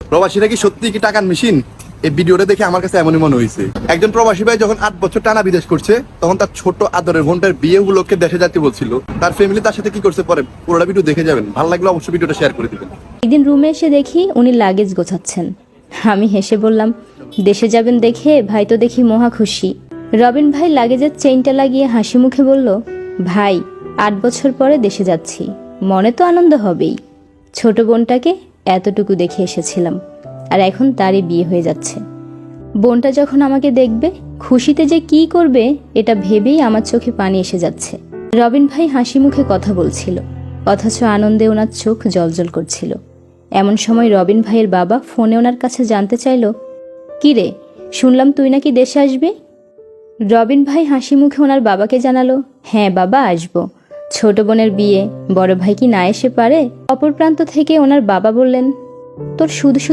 প্রবাসীরা কি সত্যি কি টাকার মেশিন? এই ভিডিওটা দেখে আমার কাছে এমনই মনে হয়েছে। একজন প্রবাসী ভাই যখন 8 বছর টানা বিদেশ করছে, তখন তার ছোট আদরের বোনটার বিয়ে উপলক্ষে দেশে যেতে বলছিল। তার ফ্যামিলি তার সাথে কি করছে পরে পুরোটা ভিডিও দেখে যাবেন। ভালো লাগলে অবশ্যই ভিডিওটা শেয়ার করে দিবেন। একদিন রুমে এসে দেখি উনি লাগেজ গোছাচ্ছেন। আমি হেসে বললাম, দেশে যাবেন দেখে ভাই তো দেখি মহা খুশি। রবিন ভাই লাগেজের চেইনটা লাগিয়ে হাসি মুখে বলল, ভাই 8 বছর পরে দেশে যাচ্ছি, মনে তো আনন্দ হবেই। ছোট বোনটাকে এতটুকু দেখে এসেছিলাম, আর এখন তারই বিয়ে হয়ে যাচ্ছে। বোনটা যখন আমাকে দেখবে খুশিতে যে কি করবে এটা ভেবেই আমার চোখে পানি এসে যাচ্ছে। রবিন ভাই হাসি মুখে কথা বলছিল, অথচ আনন্দে ওনার চোখ জ্বলজ্বল করছিল। এমন সময় রবিন ভাইয়ের বাবা ফোনে ওনার কাছে জানতে চাইল, কি রে, শুনলাম তুই নাকি দেশে আসবি? রবিন ভাই হাসি মুখে ওনার বাবাকে জানালো, হ্যাঁ বাবা, আসবো। ছোট বোনের বিয়ে, বড় ভাই কি না এসে পারে? অপর প্রান্ত থেকে ওনার বাবা বললেন, তোর শুধু